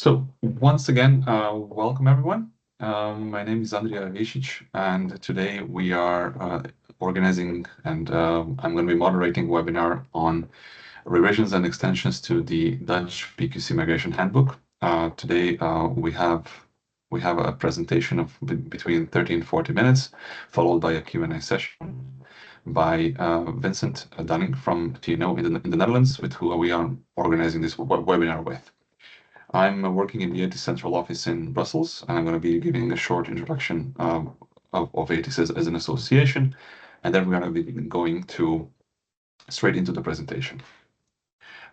So once again, welcome everyone. My name is Andrija Višić, and today we are organizing and I'm going to be moderating a webinar on revisions and extensions to the Dutch PQC Migration Handbook. Today we have a presentation of between 30 and 40 minutes, followed by a Q&A session by Vincent Dunning from TNO in the Netherlands, with who we are organizing this webinar with. I'm working in the ETIS central office in Brussels, and I'm going to be giving a short introduction of ETIS as an association, and then we're going to be going straight into the presentation.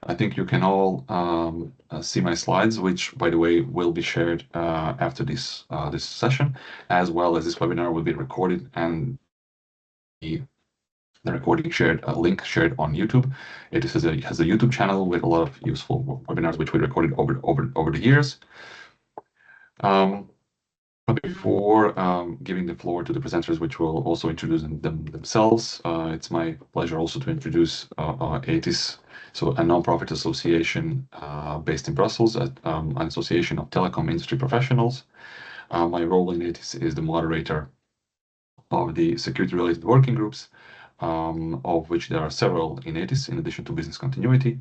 I think you can all see my slides, which, by the way, will be shared after this session, as well as this webinar will be recorded and the recording shared, a link shared on YouTube. It has a YouTube channel with a lot of useful webinars which we recorded over the years. But before giving the floor to the presenters, which will also introduce themselves, it's my pleasure also to introduce ETIS, so a non-profit association based in Brussels, an association of telecom industry professionals. My role in ETIS is the moderator of the security-related working groups, of which there are several in ETIS, in addition to business continuity.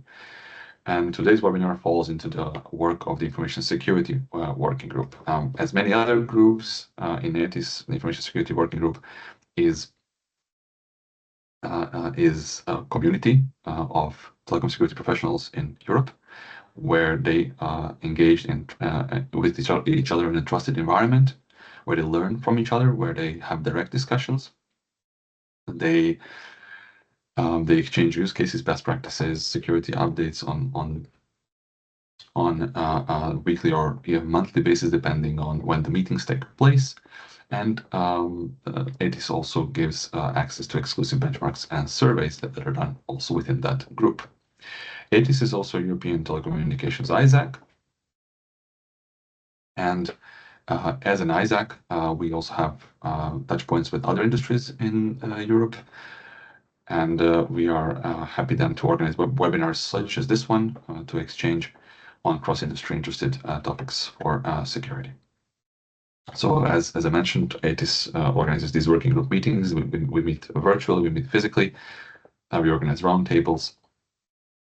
And today's webinar falls into the work of the Information Security Working Group. As many other groups in ETIS, the Information Security Working Group is a community of telecom security professionals in Europe, where they engage in with each other in a trusted environment, where they learn from each other, where they have direct discussions. They exchange use cases, best practices, security updates on a weekly or even monthly basis, depending on when the meetings take place. And ETIS also gives access to exclusive benchmarks and surveys that are done also within that group. ETIS is also European Telecommunications ISAC. And as an ISAC, we also have touch points with other industries in Europe. And we are happy then to organize webinars such as this one to exchange on cross-industry interested topics for security. So as I mentioned, ETIS organizes these working group meetings. We meet virtually, we meet physically, we organize roundtables.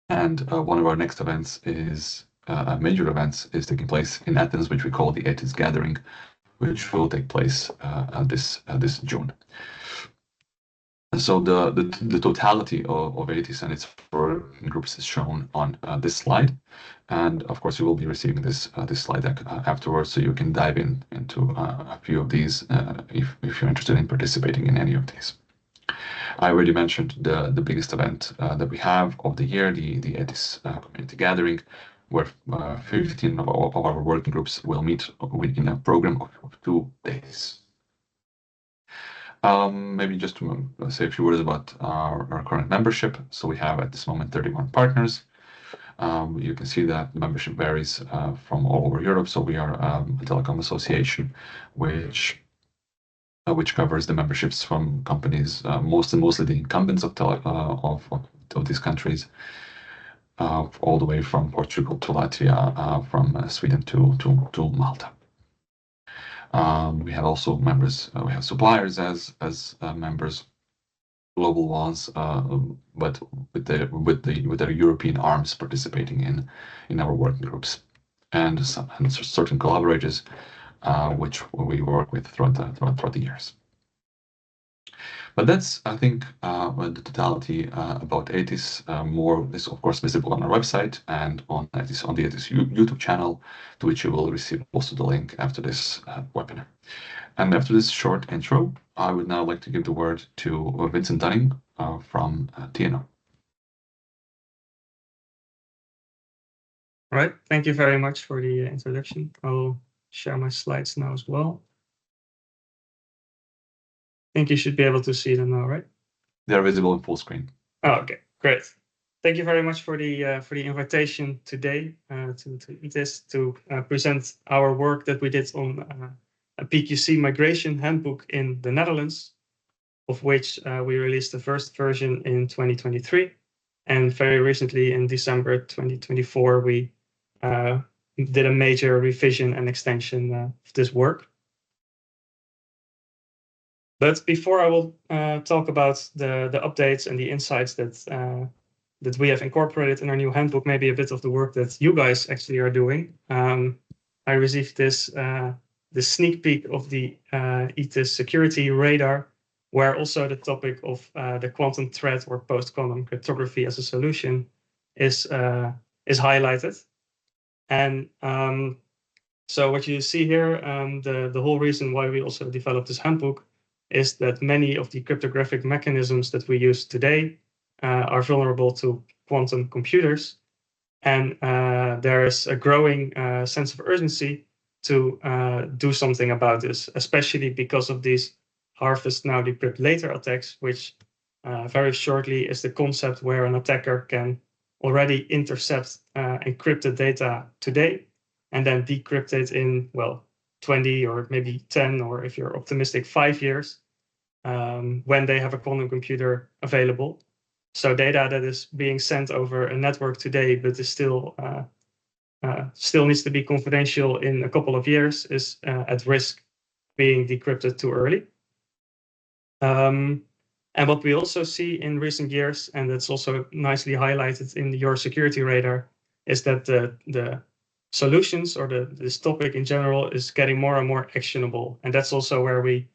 And one of our next events is, major events is taking place in Athens, which we call the ETIS Gathering, which will take place this June. So the totality of ETIS and its working groups is shown on this slide, and of course you will be receiving this slide deck afterwards, so you can dive into a few of these if you're interested in participating in any of these. I already mentioned the biggest event that we have of the year, the ETIS Community Gathering, where 15 of our working groups will meet in a program of 2 days. Maybe just to say a few words about our current membership. So we have at this moment 31 partners. You can see that the membership varies from all over Europe. So we are a telecom association, which covers the memberships from companies, mostly the incumbents of these countries, all the way from Portugal to Latvia, from Sweden to Malta. We have also members. We have suppliers as members, global ones, but with their European arms participating in our working groups, and certain collaborators, which we work with throughout the years. But that's, I think, the totality about ETIS. More is, of course, visible on our website and on the ETIS YouTube channel, to which you will receive also the link after this webinar. And after this short intro, I would now like to give the word to Vincent Dunning from TNO. All right, thank you very much for the introduction. I'll share my slides now as well. I think you should be able to see them now, right? They're visible in full screen. Oh, okay, great. Thank you very much for the invitation today to ETIS to present our work that we did on a PQC Migration Handbook in the Netherlands, of which we released the first version in 2023. And very recently, in December 2024, we did a major revision and extension of this work. But before I will talk about the updates and the insights that we have incorporated in our new handbook, maybe a bit of the work that you guys actually are doing. I received this sneak peek of the ETIS security radar, where also the topic of the quantum threat or post-quantum cryptography as a solution is highlighted. And so what you see here, the whole reason why we also developed this handbook is that many of the cryptographic mechanisms that we use today are vulnerable to quantum computers. And there is a growing sense of urgency to do something about this, especially because of these harvest now, decrypt later attacks, which very shortly is the concept where an attacker can already intercept encrypted data today and then decrypt it in, well, 20 or maybe 10, or if you're optimistic, 5 years, when they have a quantum computer available. So data that is being sent over a network today, but is still needs to be confidential in a couple of years, is at risk being decrypted too early. And what we also see in recent years, and that's also nicely highlighted in your security radar, is that the solutions or this topic in general is getting more and more actionable. And that's also where we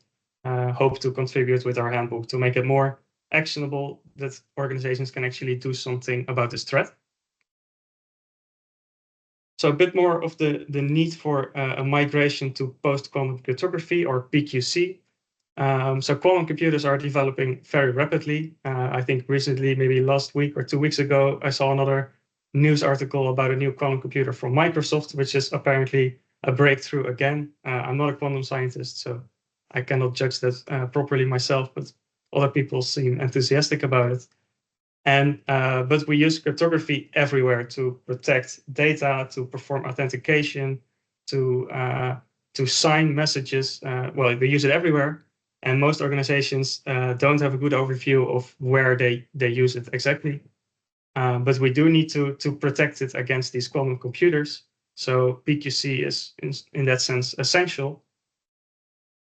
hope to contribute with our handbook to make it more actionable, that organizations can actually do something about this threat. So a bit more of the need for a migration to post-quantum cryptography, or PQC. So quantum computers are developing very rapidly. I think recently, maybe last week or 2 weeks ago, I saw another news article about a new quantum computer from Microsoft, which is apparently a breakthrough again. I'm not a quantum scientist, so I cannot judge that properly myself, but other people seem enthusiastic about it. And but we use cryptography everywhere to protect data, to perform authentication, to sign messages. Well, we use it everywhere, and most organizations don't have a good overview of where they use it exactly. But we do need to protect it against these quantum computers. So PQC is, in that sense, essential.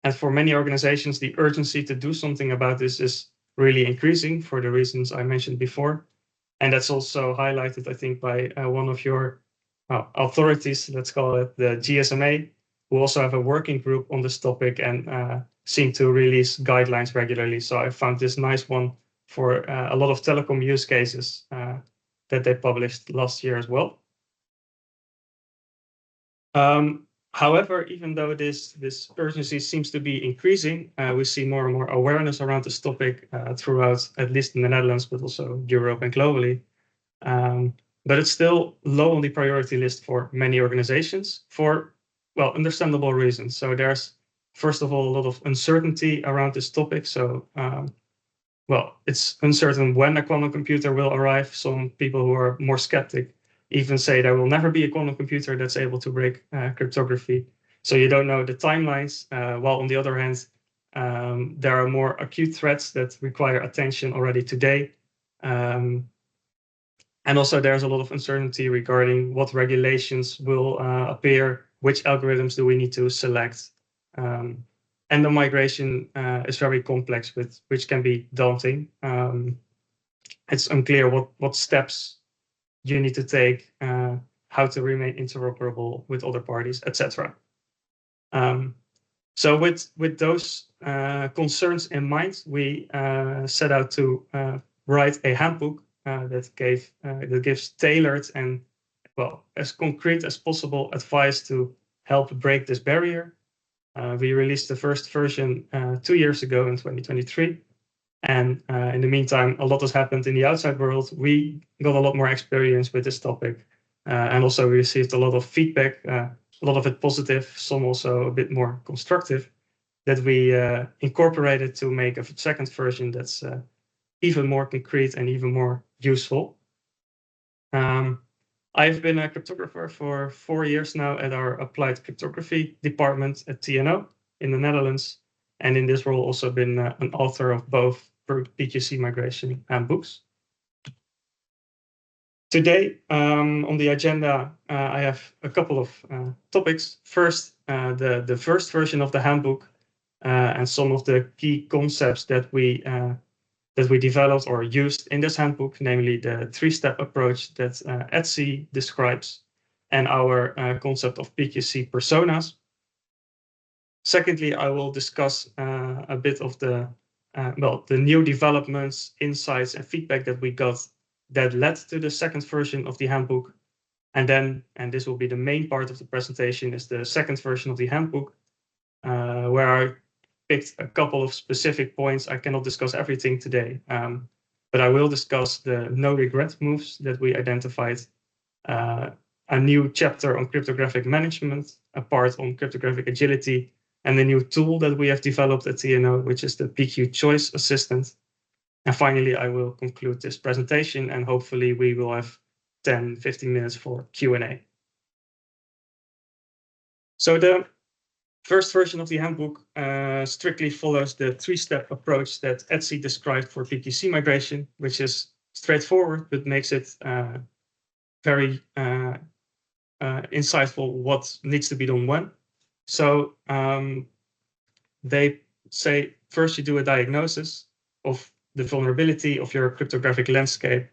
And for many organizations, the urgency to do something about this is really increasing for the reasons I mentioned before. And that's also highlighted, I think, by one of your authorities, let's call it the GSMA, who also have a working group on this topic and seem to release guidelines regularly. So I found this nice one for a lot of telecom use cases that they published last year as well. However, even though this urgency seems to be increasing, we see more and more awareness around this topic throughout, at least in the Netherlands, but also Europe and globally. But it's still low on the priority list for many organizations for, well, understandable reasons. So there's, first of all, a lot of uncertainty around this topic. So, well, it's uncertain when a quantum computer will arrive. Some people who are more skeptic even say there will never be a quantum computer that's able to break cryptography. So you don't know the timelines, while on the other hand, there are more acute threats that require attention already today. And also there's a lot of uncertainty regarding what regulations will appear, which algorithms do we need to select. And the migration is very complex, which can be daunting. It's unclear what steps you need to take, how to remain interoperable with other parties, etc. So with those concerns in mind, we set out to write a handbook that gives tailored and, well, as concrete as possible advice to help break this barrier. We released the first version 2 years ago in 2023. And in the meantime, a lot has happened in the outside world. We got a lot more experience with this topic. And also we received a lot of feedback, a lot of it positive, some also a bit more constructive, that we incorporated to make a second version that's even more concrete and even more useful. I've been a cryptographer for 4 years now at our applied cryptography department at TNO in the Netherlands. And in this role also been an author of both PQC Migration Handbooks. Today on the agenda, I have a couple of topics. First, the first version of the handbook and some of the key concepts that we developed or used in this handbook, namely the three-step approach that ETIS describes and our concept of PQC personas. Secondly, I will discuss a bit of the new developments, insights, and feedback that we got that led to the second version of the handbook. And then, and this will be the main part of the presentation, is the second version of the handbook, where I picked a couple of specific points. I cannot discuss everything today, but I will discuss the no regret moves that we identified, a new chapter on cryptographic management, a part on cryptographic agility, and a new tool that we have developed at TNO, which is the PQ Choice Assistant. And finally, I will conclude this presentation, and hopefully we will have 10-15 minutes for Q&A. So the first version of the handbook strictly follows the three-step approach that ETIS described for PQC migration, which is straightforward, but makes it very insightful what needs to be done when. So they say first you do a diagnosis of the vulnerability of your cryptographic landscape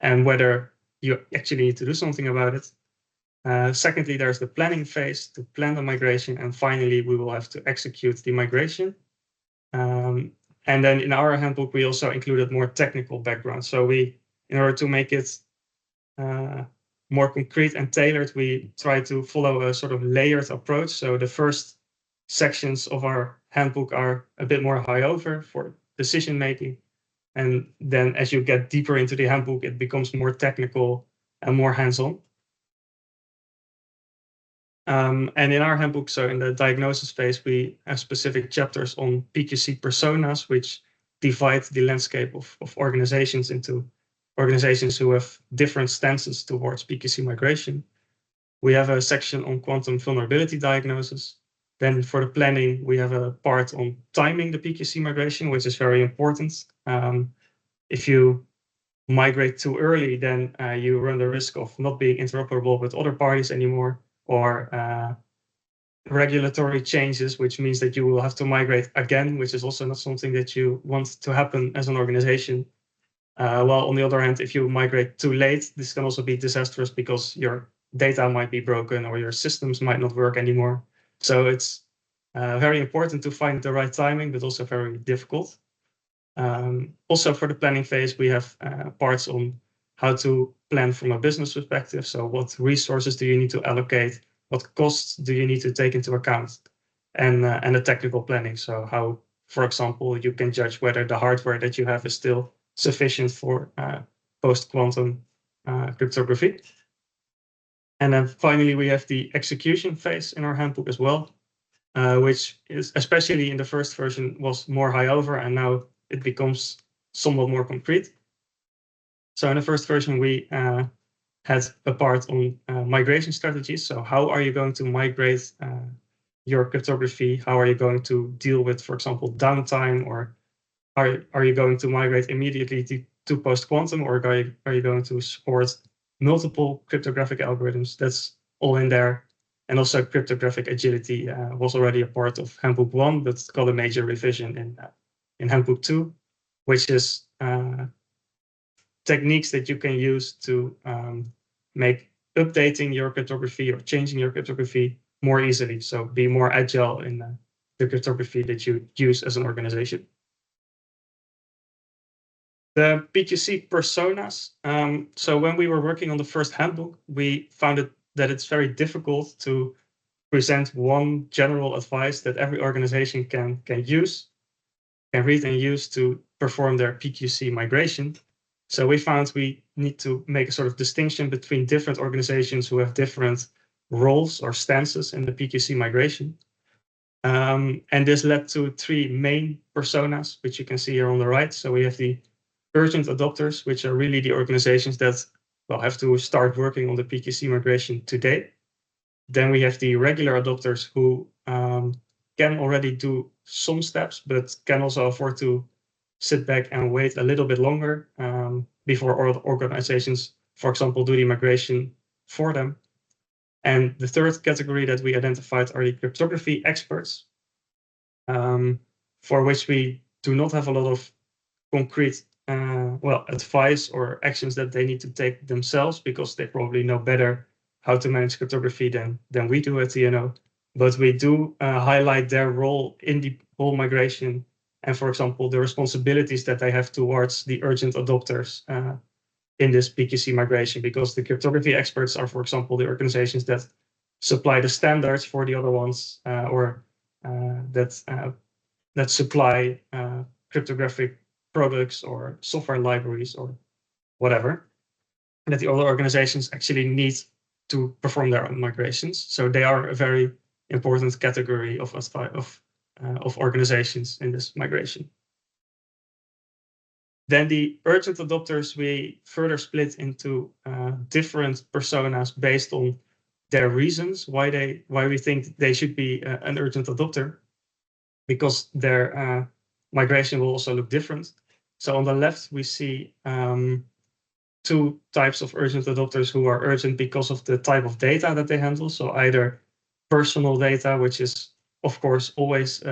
and whether you actually need to do something about it. Secondly, there's the planning phase to plan the migration, and finally we will have to execute the migration. And then in our handbook we also included more technical background. So we, in order to make it more concrete and tailored, we try to follow a sort of layered approach. So the first sections of our handbook are a bit more high over for decision making. And then as you get deeper into the handbook, it becomes more technical and more hands-on. And in our handbook, so in the diagnosis phase, we have specific chapters on PQC personas, which divide the landscape of organizations into organizations who have different stances towards PQC migration. We have a section on quantum vulnerability diagnosis. Then for the planning, we have a part on timing the PQC migration, which is very important. If you migrate too early, then you run the risk of not being interoperable with other parties anymore, or regulatory changes, which means that you will have to migrate again, which is also not something that you want to happen as an organization. While on the other hand, if you migrate too late, this can also be disastrous because your data might be broken or your systems might not work anymore. So it's very important to find the right timing, but also very difficult. Also for the planning phase, we have parts on how to plan from a business perspective. So what resources do you need to allocate? What costs do you need to take into account? And the technical planning. So how, for example, you can judge whether the hardware that you have is still sufficient for post-quantum cryptography. And then finally, we have the execution phase in our handbook as well, which is, especially in the first version, was more high over, and now it becomes somewhat more concrete. So in the first version, we had a part on migration strategies. So how are you going to migrate your cryptography? How are you going to deal with, for example, downtime? Or are you going to migrate immediately to post-quantum? Or are you going to support multiple cryptographic algorithms? That's all in there. And also cryptographic agility was already a part of Handbook 1, but got a major revision in Handbook 2, which is techniques that you can use to make updating your cryptography or changing your cryptography more easily. So be more agile in the cryptography that you use as an organization. The PQC personas. So when we were working on the first handbook, we found that it's very difficult to present one general advice that every organization can use, can read and use to perform their PQC migration. So we found we need to make a sort of distinction between different organizations who have different roles or stances in the PQC migration. And this led to 3 main personas, which you can see here on the right. So we have the urgent adopters, which are really the organizations that have to start working on the PQC migration today. Then we have the regular adopters who can already do some steps, but can also afford to sit back and wait a little bit longer before organizations for example, do the migration for them. And the third category that we identified are the cryptography experts, for which we do not have a lot of concrete advice or actions that they need to take themselves, because they probably know better how to manage cryptography than we do at TNO. But we do highlight their role in the whole migration, and for example, the responsibilities that they have towards the urgent adopters in this PQC migration, because the cryptography experts are, for example, the organizations that supply the standards for the other ones, or that supply cryptographic products or software libraries or whatever, that the other organizations actually need to perform their own migrations. So they are a very important category of organizations in this migration. Then the urgent adopters, we further split into different personas based on their reasons why we think they should be an urgent adopter, because their migration will also look different. So on the left, we see two types of urgent adopters who are urgent because of the type of data that they handle. So either personal data, which is, of course, always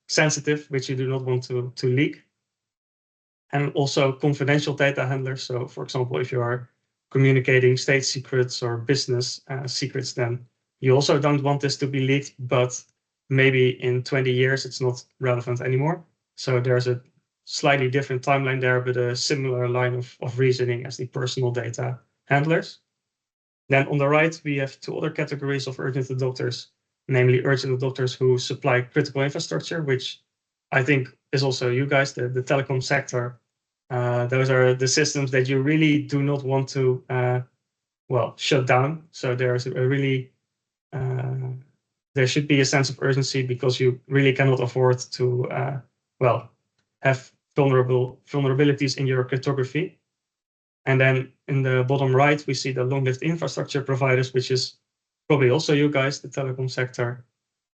sensitive, which you do not want to leak. And also confidential data handlers. So for example, if you are communicating state secrets or business secrets, then you also don't want this to be leaked, but maybe in 20 years, it's not relevant anymore. So there's a slightly different timeline there, but a similar line of reasoning as the personal data handlers. Then on the right, we have two other categories of urgent adopters, namely urgent adopters who supply critical infrastructure, which I think is also you guys, the telecom sector. Those are the systems that you really do not want to, shut down. So there's a really, there should be a sense of urgency, because you really cannot afford to, have vulnerabilities in your cryptography. And then in the bottom right, we see the long-lived infrastructure providers, which is probably also you guys, the telecom sector,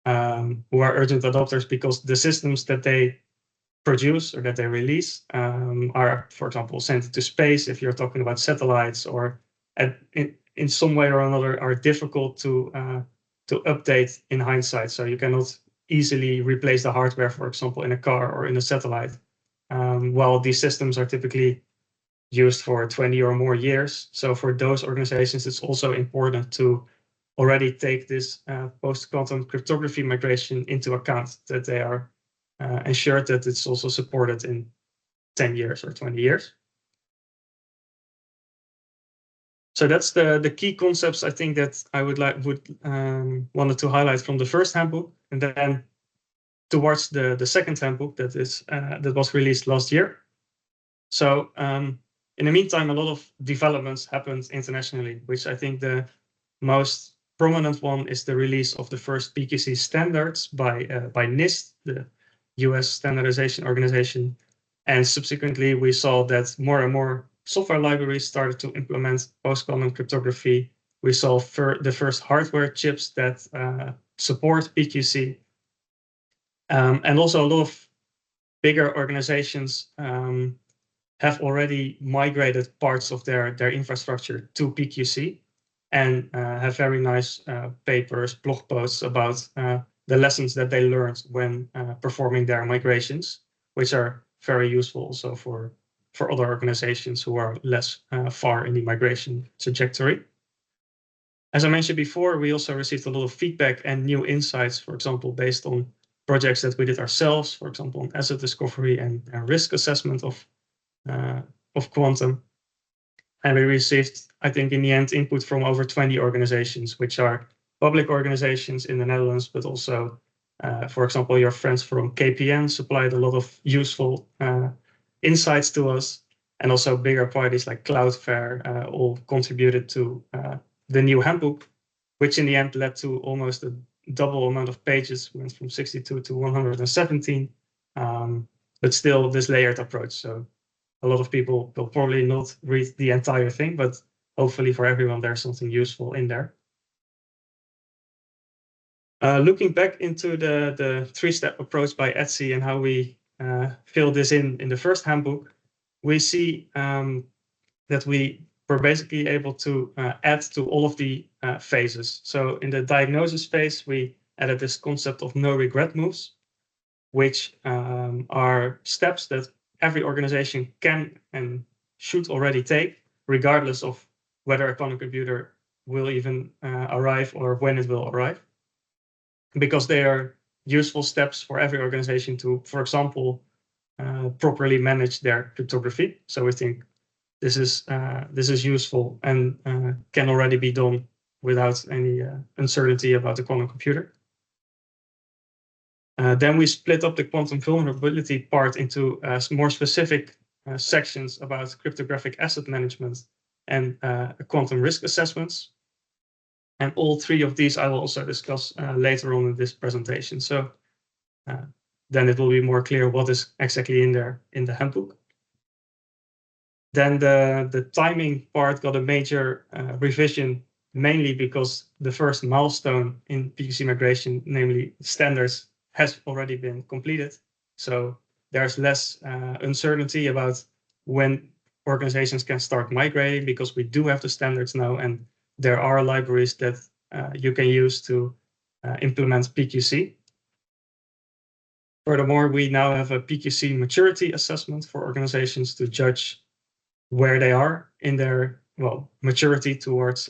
who are urgent adopters because the systems that they produce or that they release are, for example, sent to space, if you're talking about satellites, or in some way or another are difficult to update in hindsight. So you cannot easily replace the hardware, for example, in a car or in a satellite, while these systems are typically used for 20 or more years. So for those organizations, it's also important to already take this post-quantum cryptography migration into account, that they are ensured that it's also supported in 10 years or 20 years. So that's the key concepts I think that I wanted to highlight from the first handbook, and then towards the second handbook that was released last year. So in the meantime, a lot of developments happened internationally, which I think the most prominent one is the release of the first PQC standards by NIST, the US standardization organization. And subsequently, we saw that more and more software libraries started to implement post-quantum cryptography. We saw the first hardware chips that support PQC. And also a lot of bigger organizations have already migrated parts of their infrastructure to PQC, and have very nice papers, blog posts about the lessons that they learned when performing their migrations, which are very useful also for other organizations who are less far in the migration trajectory. As I mentioned before, we also received a lot of feedback and new insights, for example, based on projects that we did ourselves, for example, on asset discovery and risk assessment of quantum. And we received, I think, in the end, input from over 20 organizations, which are public organizations in the Netherlands, but also, for example, your friends from KPN supplied a lot of useful insights to us, and also bigger parties like Cloudflare all contributed to the new handbook, which in the end led to almost a double amount of pages, went from 62 to 117, but still this layered approach. So a lot of people will probably not read the entire thing, but hopefully for everyone, there's something useful in there. Looking back into the three-step approach by Etsy and how we fill this in the first handbook, we see that we we're basically able to add to all of the phases. So in the diagnosis phase, we added this concept of no regret moves, which are steps that every organization can and should already take, regardless of whether a quantum computer will even arrive or when it will arrive, because they are useful steps for every organization to, for example, properly manage their cryptography. So we think this is useful and can already be done without any uncertainty about the quantum computer. Then we split up the quantum vulnerability part into more specific sections about cryptographic asset management and quantum risk assessments. And all three of these I will also discuss later on in this presentation. So then it will be more clear what is exactly in there in the handbook. Then the timing part got a major revision, mainly because the first milestone in PQC migration, namely standards, has already been completed. So there's less uncertainty about when organizations can start migrating, because we do have the standards now, and there are libraries that you can use to implement PQC. Furthermore, we now have a PQC maturity assessment for organizations to judge where they are in their maturity towards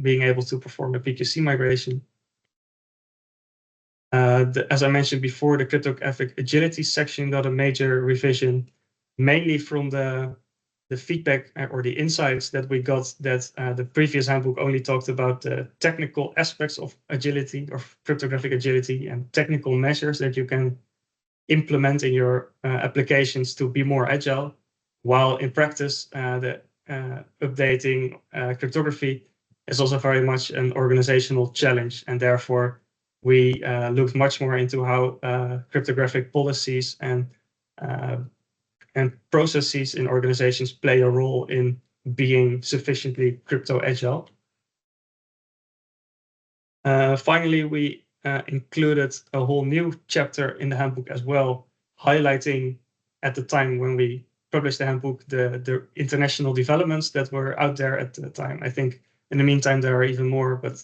being able to perform a PQC migration. As I mentioned before, the cryptographic agility section got a major revision, mainly from the feedback or the insights that we got that the previous handbook only talked about the technical aspects of agility or cryptographic agility and technical measures that you can implement in your applications to be more agile, while in practice, the updating cryptography is also very much an organizational challenge, and therefore we looked much more into how cryptographic policies and processes in organizations play a role in being sufficiently crypto agile. Finally, we included a whole new chapter in the handbook as well, highlighting at the time when we published the handbook the international developments that were out there at the time. I think in the meantime there are even more, but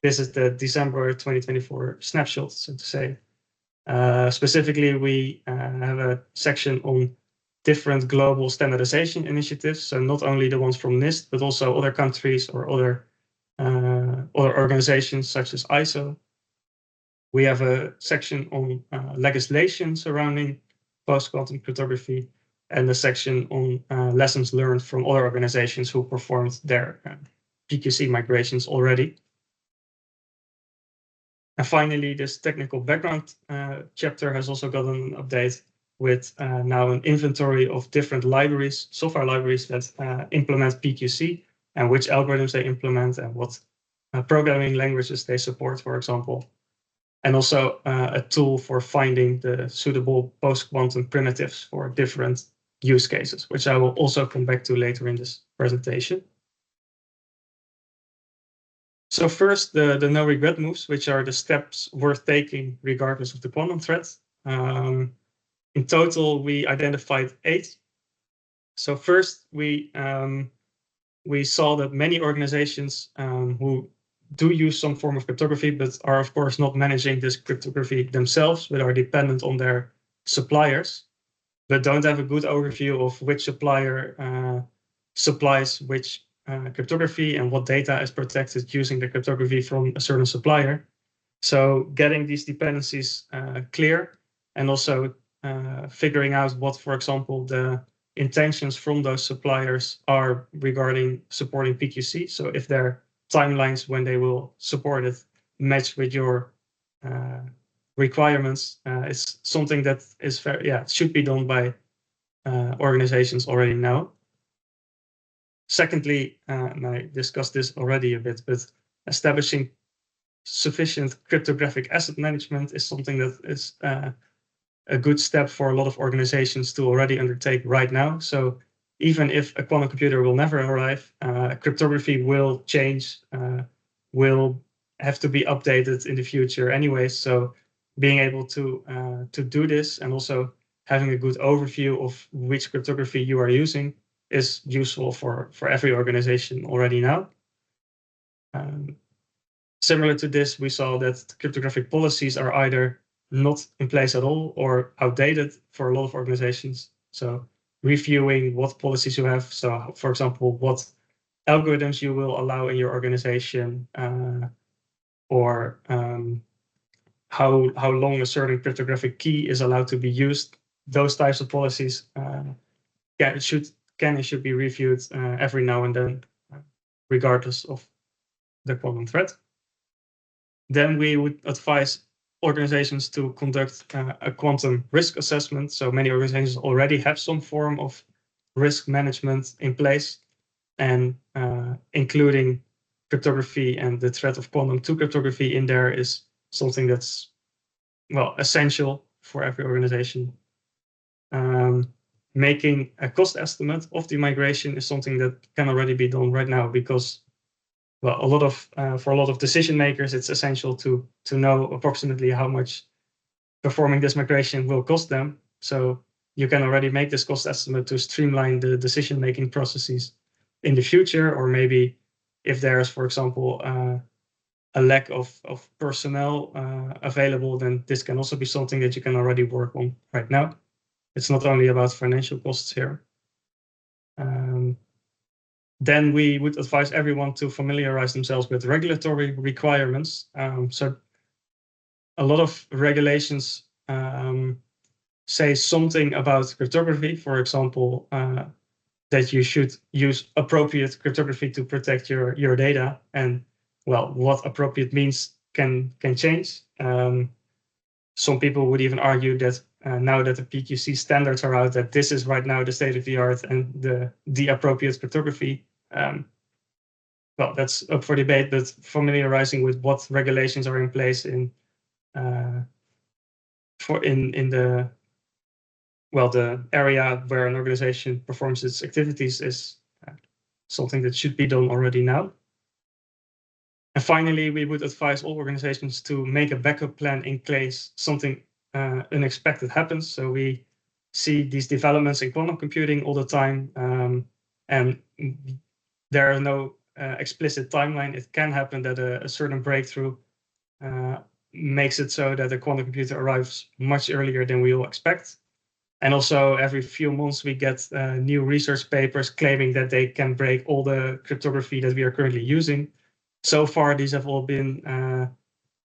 this is the December 2024 snapshot, so to say. Specifically, we have a section on different global standardization initiatives, so not only the ones from NIST, but also other countries or other organizations such as ISO. We have a section on legislation surrounding post-quantum cryptography, and a section on lessons learned from other organizations who performed their PQC migrations already. And finally, this technical background chapter has also got an update with now an inventory of different libraries, software libraries that implement PQC, and which algorithms they implement and what programming languages they support, for example. And also a tool for finding the suitable post-quantum primitives for different use cases, which I will also come back to later in this presentation. So first, the no regret moves, which are the steps worth taking regardless of the quantum threat. In total, we identified 8. So first, we saw that many organizations who do use some form of cryptography, but are of course not managing this cryptography themselves, but are dependent on their suppliers, but don't have a good overview of which supplier supplies which cryptography and what data is protected using the cryptography from a certain supplier. So getting these dependencies clear, and also figuring out what, for example, the intentions from those suppliers are regarding supporting PQC. So if their timelines when they will support it match with your requirements, is something that is very, it should be done by organizations already now. Secondly, and I discussed this already a bit, but establishing sufficient cryptographic asset management is something that is a good step for a lot of organizations to already undertake right now. So even if a quantum computer will never arrive, cryptography will change, will have to be updated in the future anyway. So being able to do this, and also having a good overview of which cryptography you are using, is useful for every organization already now. Similar to this, we saw that cryptographic policies are either not in place at all or outdated for a lot of organizations. So reviewing what policies you have. So for example, what algorithms you will allow in your organization, or how long a certain cryptographic key is allowed to be used. Those types of policies can and should be reviewed every now and then, regardless of the quantum threat. Then we would advise organizations to conduct a quantum risk assessment. So many organizations already have some form of risk management in place, and including cryptography and the threat of quantum 2 cryptography in there is something that's, well, essential for every organization. Making a cost estimate of the migration is something that can already be done right now, because, well, for a lot of decision makers, it's essential to know approximately how much performing this migration will cost them. So you can already make this cost estimate to streamline the decision-making processes in the future, or maybe if there's, for example, a lack of personnel available, then this can also be something that you can already work on right now. It's not only about financial costs here. Then we would advise everyone to familiarize themselves with regulatory requirements. So a lot of regulations say something about cryptography, for example, that you should use appropriate cryptography to protect your data. And, well, what appropriate means can change. Some people would even argue that now that the PQC standards are out, that this is right now the state of the art and the appropriate cryptography. Well, that's up for debate, but familiarizing with what regulations are in place in the area where an organization performs its activities is something that should be done already now. And finally, we would advise all organizations to make a backup plan in case something unexpected happens. So we see these developments in quantum computing all the time, and there are no explicit timeline. It can happen that a certain breakthrough makes it so that a quantum computer arrives much earlier than we all expect. And also every few months we get new research papers claiming that they can break all the cryptography that we are currently using. So far, these have all been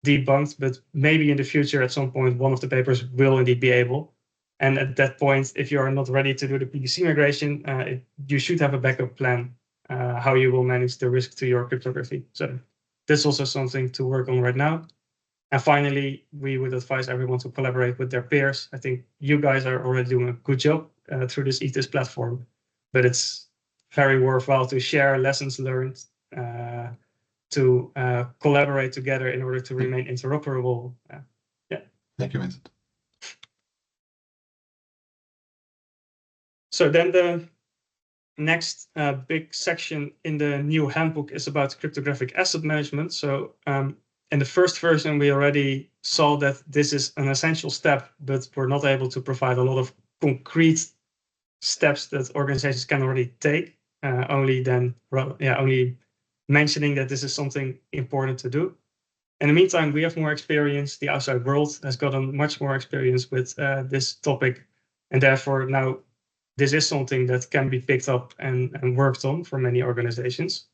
debunked, but maybe in the future at some point, one of the papers will indeed be able. And at that point, if you are not ready to do the PQC migration, you should have a backup plan how you will manage the risk to your cryptography. So that's also something to work on right now. And finally, we would advise everyone to collaborate with their peers. I think you guys are already doing a good job through this ETIS platform, but it's very worthwhile to share lessons learned, to collaborate together in order to remain interoperable. Yeah. Thank you, Vincent. So then the next big section in the new handbook is about cryptographic asset management. So in the first version, we already saw that this is an essential step, but we're not able to provide a lot of concrete steps that organizations can already take. Only mentioning that this is something important to do. In the meantime, we have more experience. The outside world has gotten much more experience with this topic, and therefore now this is something that can be picked up and worked on for many organizations.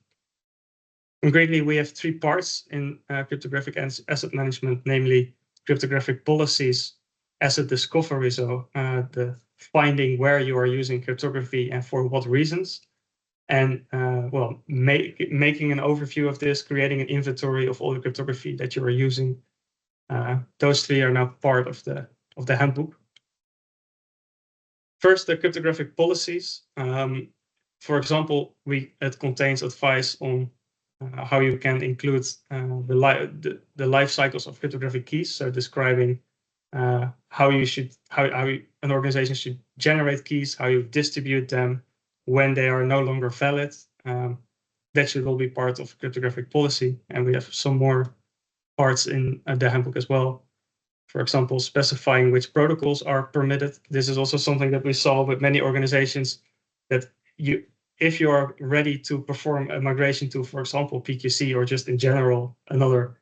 Concretely, we have 3 parts in cryptographic asset management, namely cryptographic policies, asset discovery, so the finding where you are using cryptography and for what reasons, and making an overview of this, creating an inventory of all the cryptography that you are using. Those 3 are now part of the handbook. First, the cryptographic policies. For example, it contains advice on how you can include the life cycles of cryptographic keys, so describing how an organization should generate keys, how you distribute them, when they are no longer valid. That should all be part of cryptographic policy, and we have some more parts in the handbook as well. For example, specifying which protocols are permitted. This is also something that we saw with many organizations, that if you are ready to perform a migration to, for example, PQC or just in general another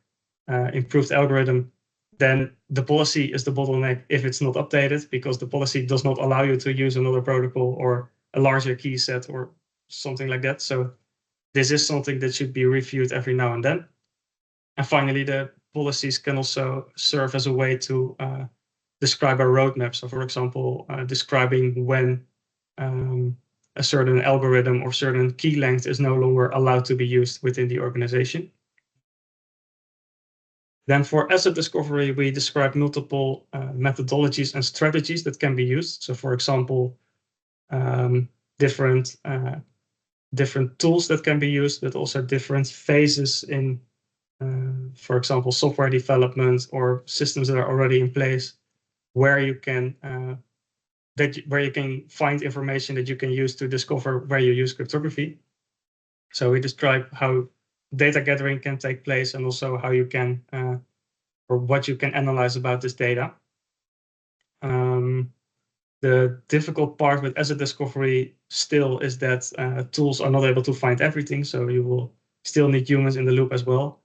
improved algorithm, then the policy is the bottleneck if it's not updated, because the policy does not allow you to use another protocol or a larger key set or something like that. So this is something that should be reviewed every now and then. And finally, the policies can also serve as a way to describe a roadmap. So for example, describing when a certain algorithm or certain key length is no longer allowed to be used within the organization. Then for asset discovery, we describe multiple methodologies and strategies that can be used. So for example, different tools that can be used, but also different phases in, for example, software development or systems that are already in place, where you can find information that you can use to discover where you use cryptography. So we describe how data gathering can take place and also how you can or what you can analyze about this data. The difficult part with asset discovery still is that tools are not able to find everything, so you will still need humans in the loop as well.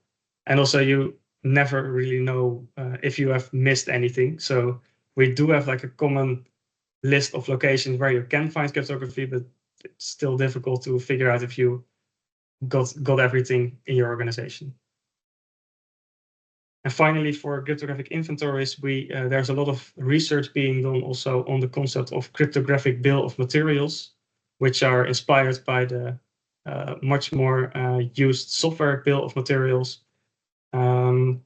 And also you never really know if you have missed anything. So we do have like a common list of locations where you can find cryptography, but it's still difficult to figure out if you got everything in your organization. And finally, for cryptographic inventories, there's a lot of research being done also on the concept of cryptographic bill of materials, which are inspired by the much more used software bill of materials. And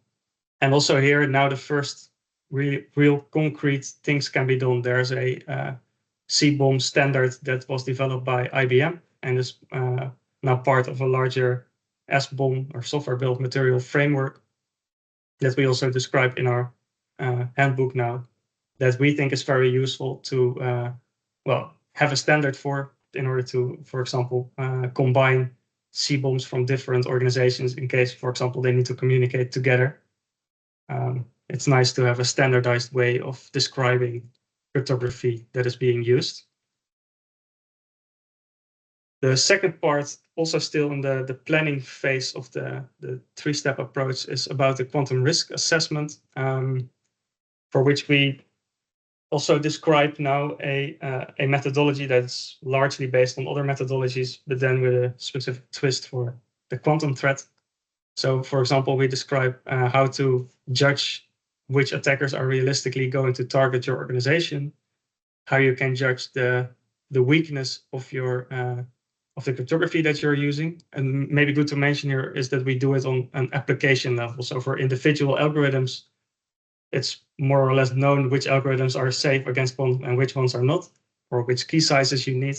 also here now the first real concrete things can be done. There's a CBOM standard that was developed by IBM and is now part of a larger SBOM or software bill of material framework that we also describe in our handbook now, that we think is very useful to have a standard for, in order to, for example, combine CBOMs from different organizations in case, for example, they need to communicate together. It's nice to have a standardized way of describing cryptography that is being used. The second part, also still in the planning phase of the three-step approach, is about the quantum risk assessment, for which we also describe now a methodology that's largely based on other methodologies, but then with a specific twist for the quantum threat. So, for example, we describe how to judge which attackers are realistically going to target your organization, how you can judge the weakness of your of the cryptography that you're using. And maybe good to mention here is that we do it on an application level. So for individual algorithms, it's more or less known which algorithms are safe against quantum and which ones are not, or which key sizes you need.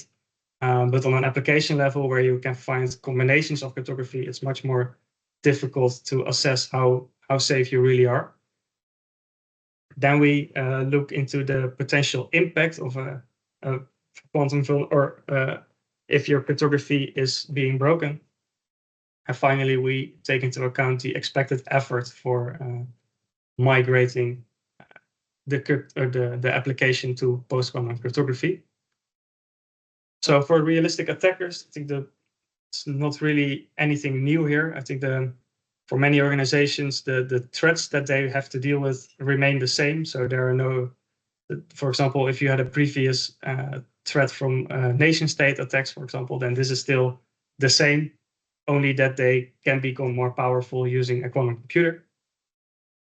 But on an application level where you can find combinations of cryptography, it's much more difficult to assess how safe you really are. Then we look into the potential impact of a quantum or if your cryptography is being broken. And finally, we take into account the expected effort for migrating the application to post-quantum cryptography. So for realistic attackers, I think it's not really anything new here. I think for many organizations, the threats that they have to deal with remain the same. So there are no, for example, if you had a previous threat from nation state attacks, for example, then this is still the same, only that they can become more powerful using a quantum computer.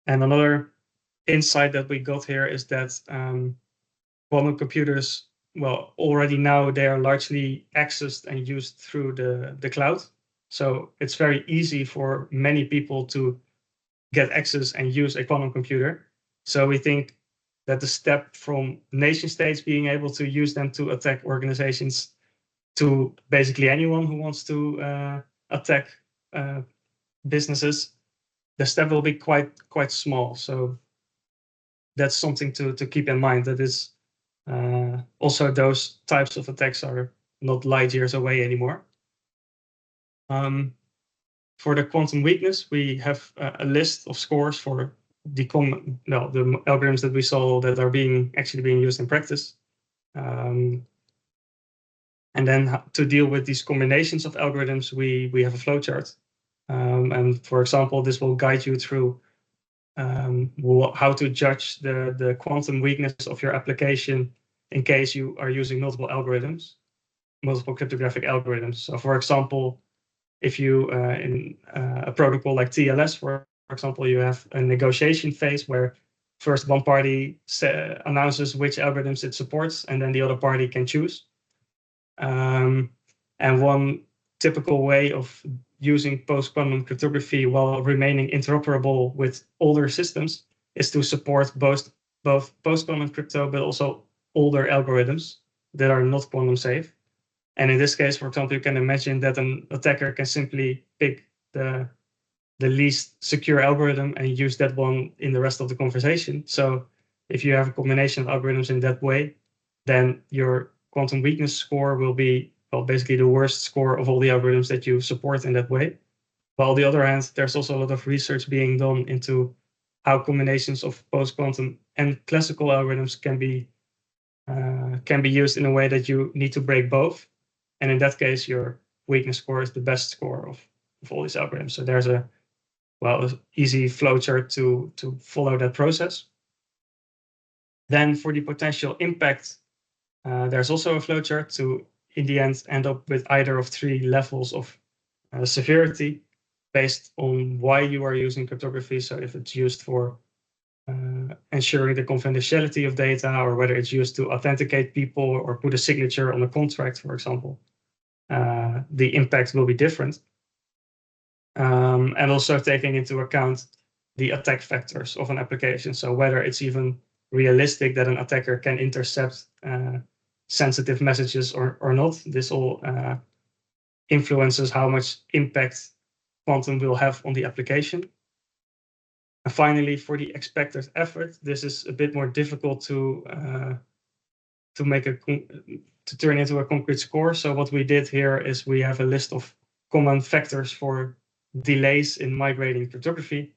And another insight that we got here is that quantum computers, well, already now they are largely accessed and used through the cloud. So it's very easy for many people to get access and use a quantum computer. So we think that the step from nation states being able to use them to attack organizations to basically anyone who wants to attack businesses, the step will be quite small. So that's something to keep in mind, that is also those types of attacks are not light years away anymore. For the quantum weakness, we have a list of scores for the algorithms that we saw that are actually being used in practice. And then to deal with these combinations of algorithms, we have a flowchart. And for example, this will guide you through how to judge the quantum weakness of your application in case you are using multiple algorithms, multiple cryptographic algorithms. So for example, if you in a protocol like TLS, for example, you have a negotiation phase where first one party announces which algorithms it supports, and then the other party can choose. And one typical way of using post-quantum cryptography while remaining interoperable with older systems is to support both post-quantum crypto, but also older algorithms that are not quantum safe. And in this case, for example, you can imagine that an attacker can simply pick the least secure algorithm and use that one in the rest of the conversation. So if you have a combination of algorithms in that way, then your quantum weakness score will be, well, basically the worst score of all the algorithms that you support in that way. But on the other hand, there's also a lot of research being done into how combinations of post-quantum and classical algorithms can be used in a way that you need to break both. And in that case, your weakness score is the best score of all these algorithms. So there's a easy flowchart to follow that process. Then for the potential impact, there's also a flowchart to, in the end up with either of three levels of severity based on why you are using cryptography. So if it's used for ensuring the confidentiality of data, or whether it's used to authenticate people or put a signature on a contract, for example, the impact will be different. And also taking into account the attack vectors of an application. So whether it's even realistic that an attacker can intercept sensitive messages or not, this all influences how much impact quantum will have on the application. And finally, for the expected effort, this is a bit more difficult to turn into a concrete score. So what we did here is we have a list of common factors for delays in migrating cryptography,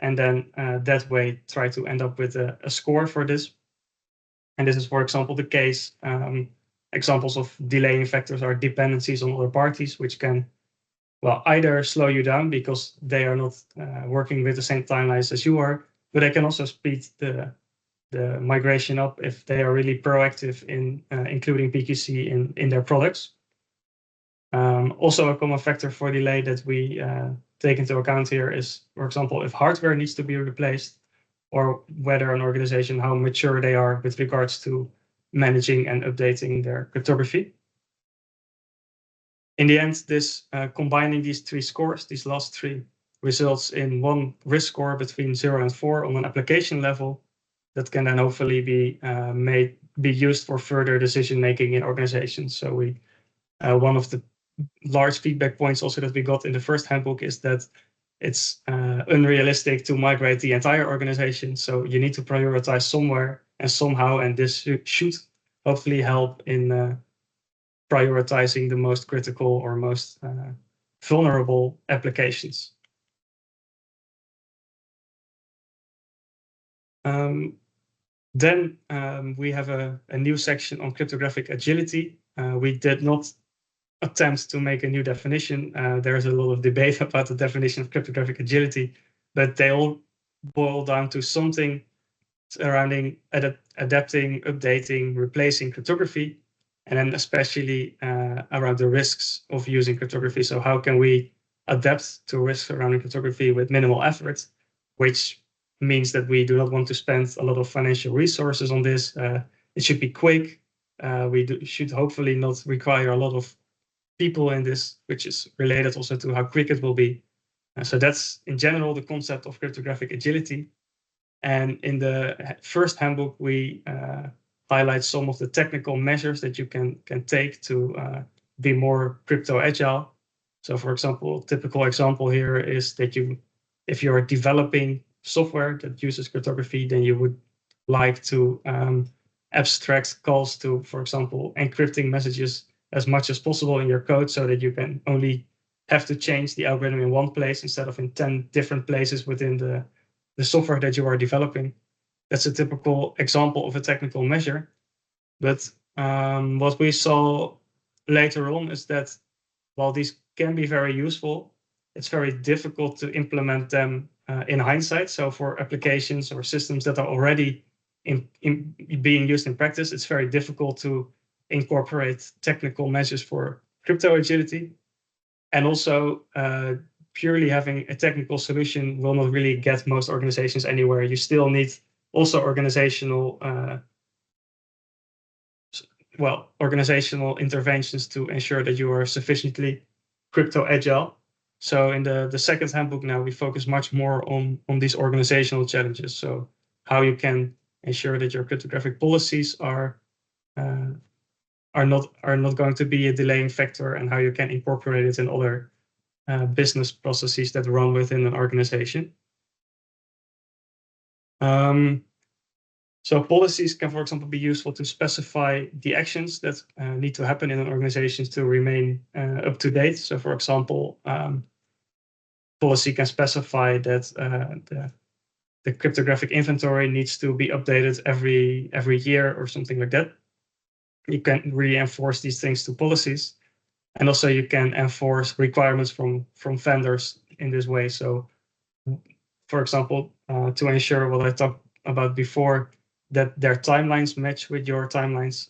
and then that way try to end up with a score for this. And this is, for example, the case. Examples of delaying factors are dependencies on other parties, which can, well, either slow you down because they are not working with the same timelines as you are, but they can also speed the migration up if they are really proactive in including PQC in their products. Also, a common factor for delay that we take into account here is, for example, if hardware needs to be replaced, or whether an organization, how mature they are with regards to managing and updating their cryptography. In the end, this combining these three scores, these last three, results in one risk score between 0 and 4 on an application level that can then hopefully be used for further decision making in organizations. So one of the large feedback points also that we got in the first handbook is that it's unrealistic to migrate the entire organization. So you need to prioritize somewhere and somehow, and this should hopefully help in prioritizing the most critical or most vulnerable applications. Then we have a new section on cryptographic agility. We did not attempt to make a new definition. There's a lot of debate about the definition of cryptographic agility, but they all boil down to something surrounding adapting, updating, replacing cryptography, and then especially around the risks of using cryptography. So how can we adapt to risks surrounding cryptography with minimal effort, which means that we do not want to spend a lot of financial resources on this. It should be quick. We should hopefully not require a lot of people in this, which is related also to how quick it will be. So that's in general the concept of cryptographic agility. And in the first handbook, we highlight some of the technical measures that you can take to be more crypto agile. So for example, typical example here is that if you're developing software that uses cryptography, then you would like to abstract calls to, for example, encrypting messages as much as possible in your code so that you can only have to change the algorithm in one place instead of in 10 different places within the software that you are developing. That's a typical example of a technical measure. But what we saw later on is that while these can be very useful, it's very difficult to implement them in hindsight. So for applications or systems that are already being used in practice, it's very difficult to incorporate technical measures for crypto agility. And also, purely having a technical solution will not really get most organizations anywhere. You still need also organizational interventions to ensure that you are sufficiently crypto agile. So in the second handbook now, we focus much more on these organizational challenges. So how you can ensure that your cryptographic policies are not going to be a delaying factor, and how you can incorporate it in other business processes that run within an organization. So policies can, for example, be useful to specify the actions that need to happen in an organization to remain up to date. So, for example, policy can specify that the cryptographic inventory needs to be updated every year or something like that. You can really enforce these things to policies, and also you can enforce requirements from vendors in this way. So, for example, to ensure what I talked about before, that their timelines match with your timelines,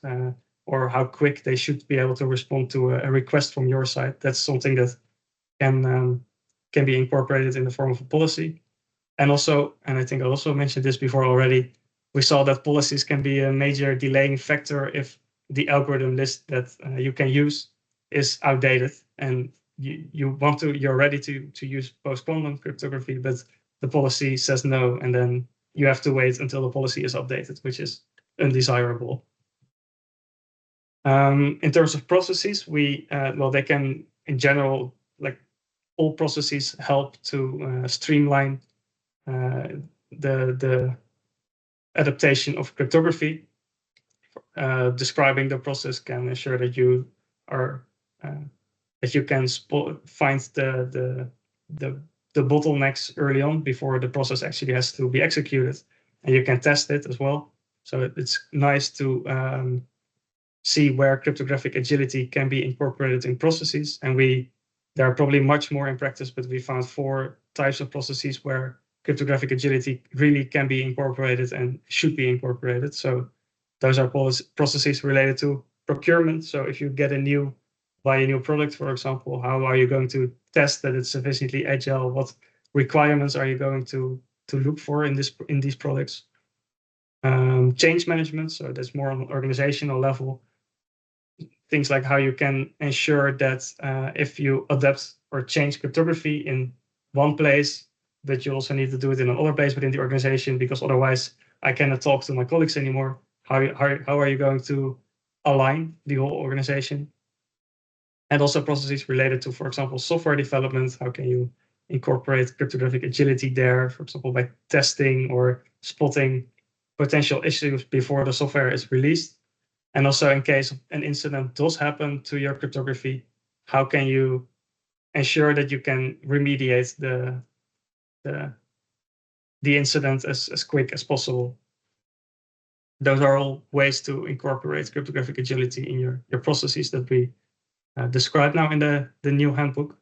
or how quick they should be able to respond to a request from your side. That's something that can be incorporated in the form of a policy. And also, and I think I also mentioned this before already, we saw that policies can be a major delaying factor if the algorithm list that you can use is outdated, and you're ready to use post-quantum cryptography, but the policy says no, and then you have to wait until the policy is updated, which is undesirable. In terms of processes, they can, in general, like all processes, help to streamline the adaptation of cryptography. Describing the process can ensure that you are that you can find the bottlenecks early on before the process actually has to be executed, and you can test it as well. So it's nice to see where cryptographic agility can be incorporated in processes, and there are probably much more in practice, but we found 4 types of processes where cryptographic agility really can be incorporated and should be incorporated. So those are processes related to procurement. So if you buy a new product, for example, how are you going to test that it's sufficiently agile? What requirements are you going to look for in these products? Change management, so that's more on an organizational level. Things like how you can ensure that if you adapt or change cryptography in one place, that you also need to do it in another place within the organization, because otherwise I cannot talk to my colleagues anymore. How are you going to align the whole organization? And also processes related to, for example, software development. How can you incorporate cryptographic agility there, for example, by testing or spotting potential issues before the software is released? And also, in case an incident does happen to your cryptography, how can you ensure that you can remediate the incident as quick as possible? Those are all ways to incorporate cryptographic agility in your processes that we describe now in the new handbook.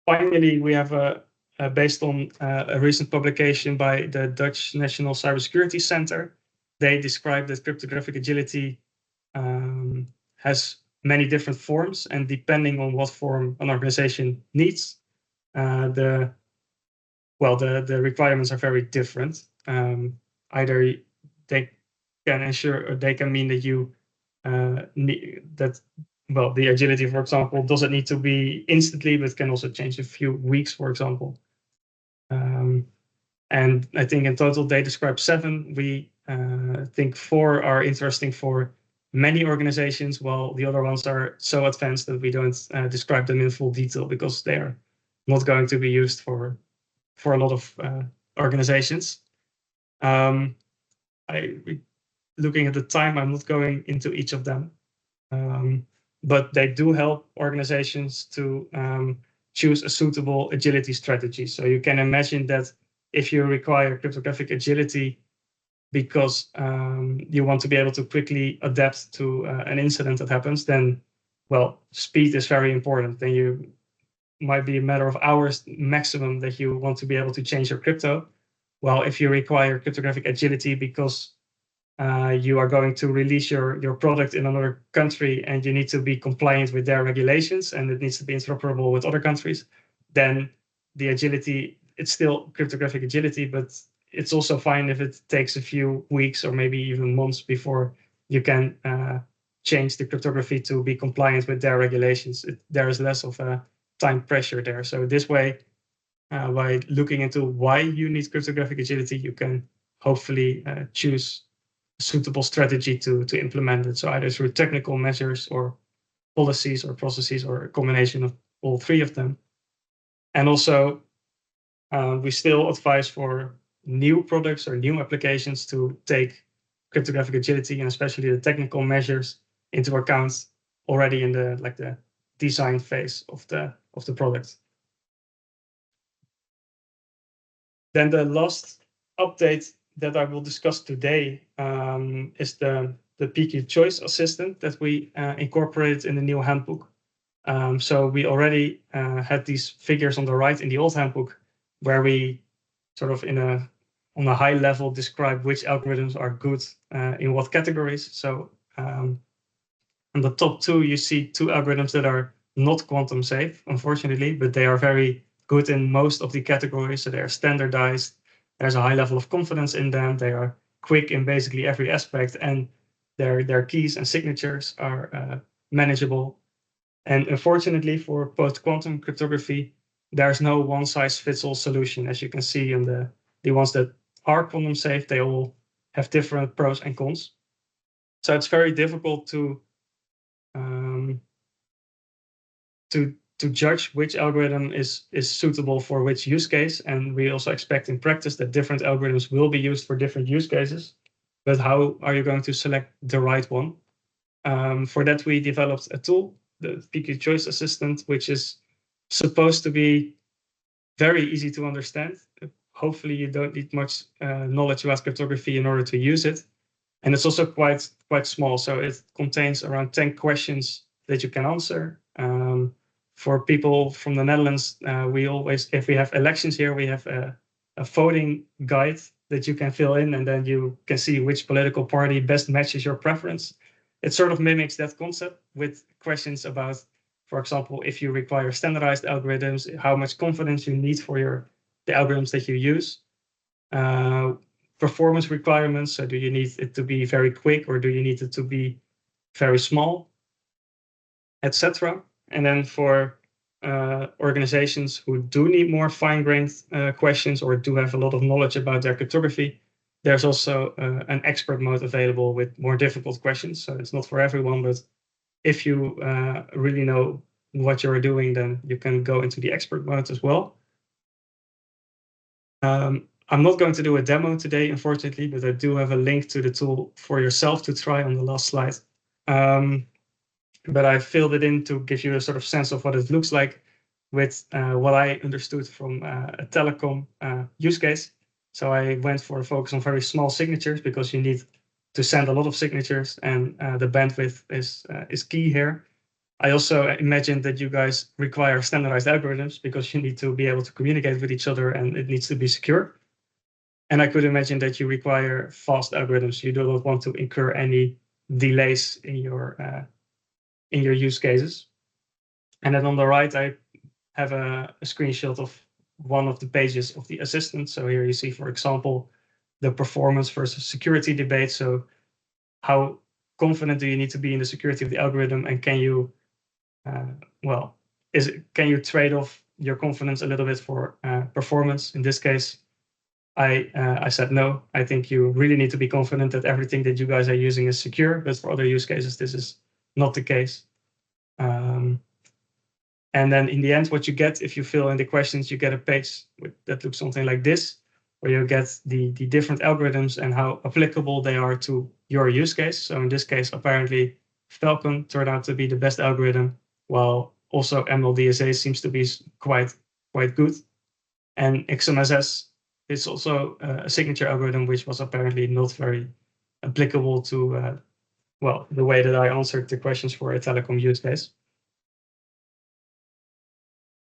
Finally, we have based on a recent publication by the Dutch National Cybersecurity Center, they describe that cryptographic agility has many different forms, and depending on what form an organization needs, the requirements are very different. Either they can ensure, or they can mean that you need that. Well, the agility, for example, doesn't need to be instantly, but can also change a few weeks, for example. And I think in total they describe 7. We think 4 are interesting for many organizations, while the other ones are so advanced that we don't describe them in full detail, because they are not going to be used for a lot of organizations. Looking at the time, I'm not going into each of them, but they do help organizations to choose a suitable agility strategy. So you can imagine that if you require cryptographic agility because you want to be able to quickly adapt to an incident that happens, then, well, speed is very important. Then you might be a matter of hours maximum that you want to be able to change your crypto. Well, if you require cryptographic agility because you are going to release your product in another country and you need to be compliant with their regulations and it needs to be interoperable with other countries, then the agility, it's still cryptographic agility, but it's also fine if it takes a few weeks or maybe even months before you can change the cryptography to be compliant with their regulations. There is less of a time pressure there. So this way, by looking into why you need cryptographic agility, you can hopefully choose suitable strategy to implement it. So either through technical measures or policies or processes or a combination of all three of them. And also, we still advise for new products or new applications to take cryptographic agility and especially the technical measures into account already in the design phase of the product. Then the last update that I will discuss today is the PQ Choice Assistant that we incorporated in the new handbook. So we already had these figures on the right in the old handbook where we sort of on a high level describe which algorithms are good in what categories. So on the top two, you see two algorithms that are not quantum safe, unfortunately, but they are very good in most of the categories. So they are standardized. There's a high level of confidence in them. They are quick in basically every aspect, and their keys and signatures are manageable. And unfortunately, for post-quantum cryptography, there's no one-size-fits-all solution. As you can see in the ones that are quantum safe, they all have different pros and cons. So it's very difficult to judge which algorithm is suitable for which use case. And we also expect in practice that different algorithms will be used for different use cases. But how are you going to select the right one? For that, we developed a tool, the PQ Choice Assistant, which is supposed to be very easy to understand. Hopefully, you don't need much knowledge about cryptography in order to use it. And it's also quite small. So it contains around 10 questions that you can answer. For people from the Netherlands, we always, if we have elections here, we have a voting guide that you can fill in, and then you can see which political party best matches your preference. It sort of mimics that concept with questions about, for example, if you require standardized algorithms, how much confidence you need for the algorithms that you use. Performance requirements, so do you need it to be very quick or do you need it to be very small, etc. And then for organizations who do need more fine-grained questions or do have a lot of knowledge about their cryptography, there's also an expert mode available with more difficult questions. So it's not for everyone, but if you really know what you're doing, then you can go into the expert mode as well. I'm not going to do a demo today, unfortunately, but I do have a link to the tool for yourself to try on the last slide. But I filled it in to give you a sort of sense of what it looks like with what I understood from a telecom use case. So I went for a focus on very small signatures because you need to send a lot of signatures, and the bandwidth is key here. I also imagined that you guys require standardized algorithms because you need to be able to communicate with each other and it needs to be secure. And I could imagine that you require fast algorithms. You do not want to incur any delays in your use cases. And then on the right, I have a screenshot of one of the pages of the assistant. So here you see, for example, the performance versus security debate. So how confident do you need to be in the security of the algorithm, and can you, can you trade off your confidence a little bit for performance? In this case, I said no. I think you really need to be confident that everything that you guys are using is secure. But for other use cases, this is not the case. And then in the end, what you get if you fill in the questions, you get a page that looks something like this, where you get the different algorithms and how applicable they are to your use case. So in this case, apparently Falcon turned out to be the best algorithm, while also MLDSA seems to be quite good. And XMSS it's also a signature algorithm, which was apparently not very applicable to, well, the way that I answered the questions for a telecom use case.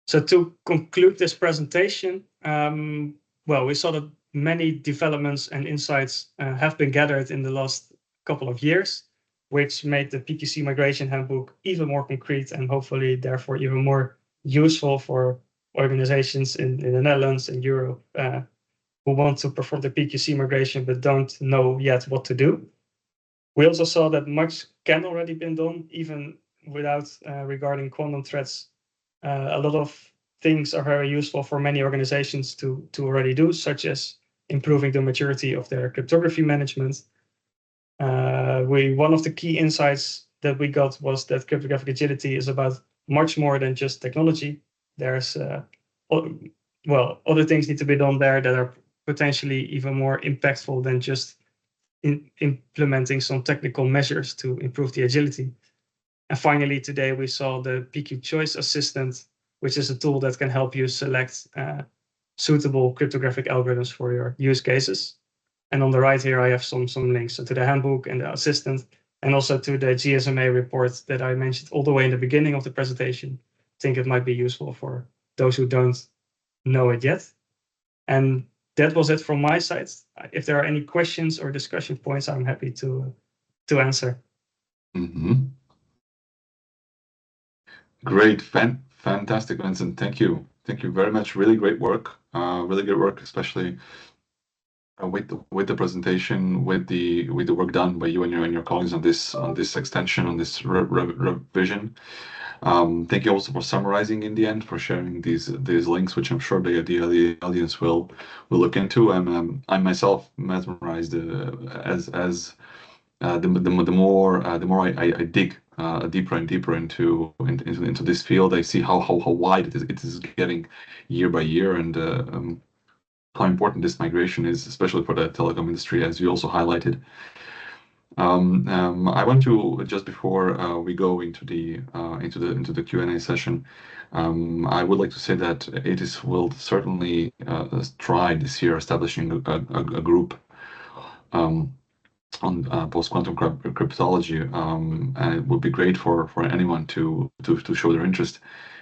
So to conclude this presentation, well, we saw that many developments and insights have been gathered in the last couple of years, which made the PQC Migration Handbook even more concrete and hopefully therefore even more useful for organizations in the Netherlands and Europe who want to perform the PQC migration but don't know yet what to do. We also saw that much can already be done, even without regarding quantum threats. A lot of things are very useful for many organizations to already do, such as improving the maturity of their cryptography management. One of the key insights that we got was that cryptographic agility is about much more than just technology. There's well, other things need to be done there that are potentially even more impactful than just implementing some technical measures to improve the agility. And finally, today we saw the PQ Choice Assistant, which is a tool that can help you select suitable cryptographic algorithms for your use cases. And on the right here, I have some links to the handbook and the assistant, and also to the GSMA report that I mentioned all the way in the beginning of the presentation. I think it might be useful for those who don't know it yet. And that was it from my side. If there are any questions or discussion points, I'm happy to answer. Great, fantastic, Vincent. Thank you very much. Really great work. Really good work, especially with the presentation, with the work done by you and your colleagues on this extension, on this revision. Thank you also for summarizing in the end, for sharing these links, which I'm sure the audience will look into. I'm myself mesmerized as the more I dig deeper and deeper into this field. I see how wide it is getting year by year, and how important this migration is, especially for the telecom industry, as you also highlighted. I want to, just before we go into the Q&A session, I would like to say that ETIS will certainly try this year establishing a group on post-quantum cryptology, and it would be great for anyone to show their interest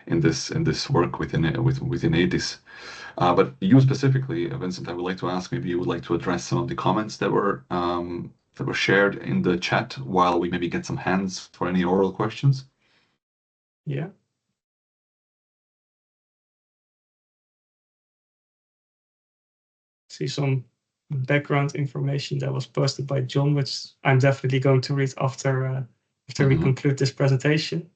in this work within ETIS. But you specifically, Vincent, I would like to ask, maybe you would like to address some of the comments that were shared in the chat while we maybe get some hands for any oral questions. Yeah. See some background information that was posted by John, which I'm definitely going to read after we conclude this presentation.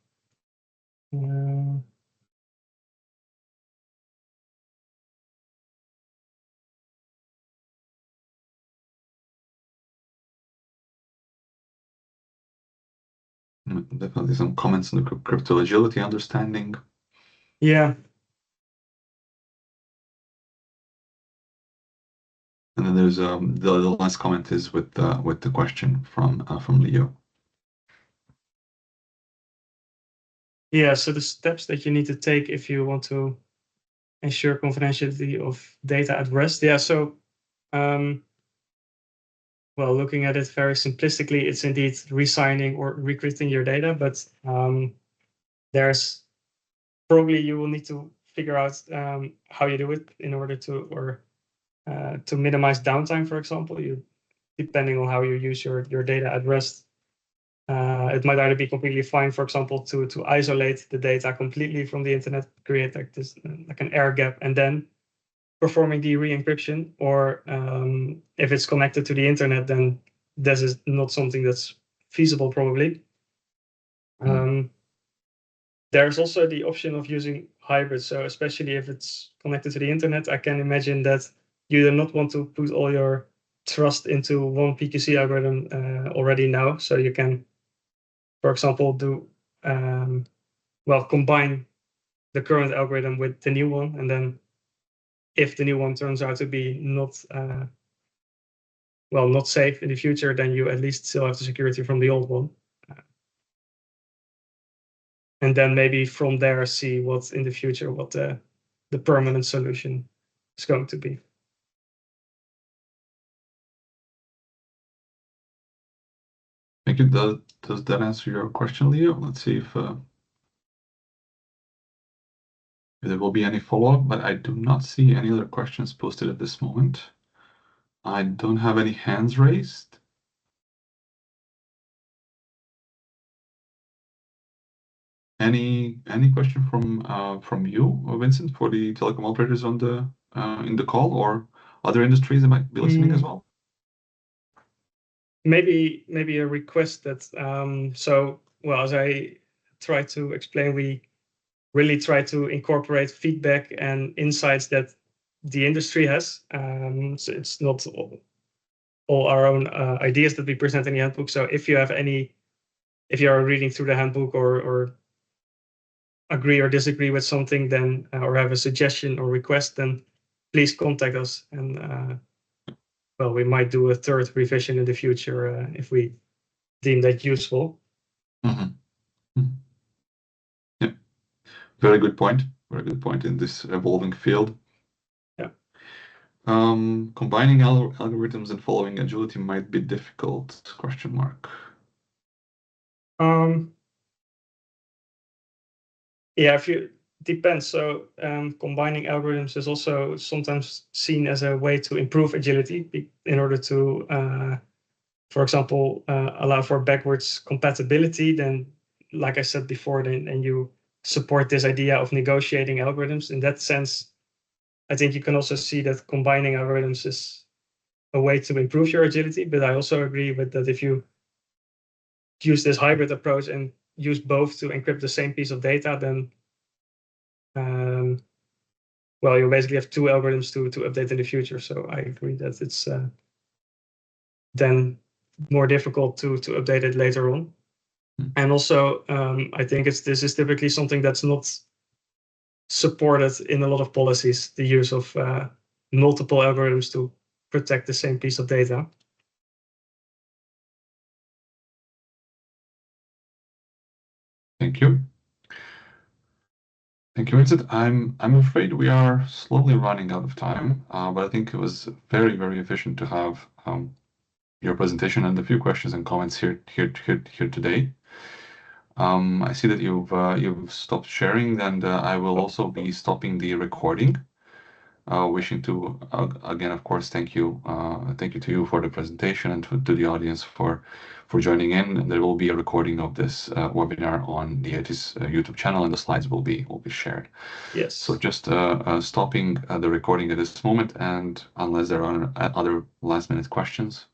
Definitely some comments on the crypto agility understanding. Yeah. And then there's the last comment is with the question from Leo. Yeah, so the steps that you need to take if you want to ensure confidentiality of data at rest. Yeah, so well, looking at it very simplistically, it's indeed resigning or recruiting your data, but there's probably you will need to figure out how you do it in order to minimize downtime, for example. Depending on how you use your data at rest, it might either be completely fine, for example, to isolate the data completely from the internet, create like this like an air gap, and then performing the re-encryption, or if it's connected to the internet, then this is not something that's feasible probably. There's also the option of using hybrid. So especially if it's connected to the internet, I can imagine that you do not want to put all your trust into one PQC algorithm already now. So you can, for example, do combine the current algorithm with the new one, and then if the new one turns out to be not safe in the future, then you at least still have the security from the old one. And then maybe from there see what in the future what the permanent solution is going to be. Thank you. Does that answer your question, Leo? Let's see if there will be any follow-up, but I do not see any other questions posted at this moment. I don't have any hands raised. Any question from you, Vincent, for the telecom operators on the in the call, or other industries that might be listening as well? Maybe a request that as I try to explain, we really try to incorporate feedback and insights that the industry has. So it's not all our own ideas that we present in the handbook. So if you are reading through the handbook or agree or disagree with something, then or have a suggestion or request, then please contact us, and we might do a third revision in the future if we deem that useful. Yeah, very good point. Very good point in this evolving field. Yeah. Combining algorithms and following agility might be difficult? ? Yeah, depends. So combining algorithms is also sometimes seen as a way to improve agility in order to, for example, allow for backwards compatibility. Then, like I said before, then you support this idea of negotiating algorithms. In that sense, I think you can also see that combining algorithms is a way to improve your agility. But I also agree with that if you use this hybrid approach and use both to encrypt the same piece of data, then you basically have two algorithms to update in the future. So I agree that it's then more difficult to update it later on. And also, I think this is typically something that's not supported in a lot of policies, the use of multiple algorithms to protect the same piece of data. Thank you. Thank you, Vincent. I'm afraid we are slowly running out of time, but I think it was very, very efficient to have your presentation and a few questions and comments here today. I see that you've stopped sharing, and I will also be stopping the recording. Wishing to again, of course, thank you to you for the presentation, and to the audience for joining in. And there will be a recording of this webinar on the ETIS YouTube channel, and the slides will be shared. Yes. So just stopping the recording at this moment, and unless there are other last-minute questions,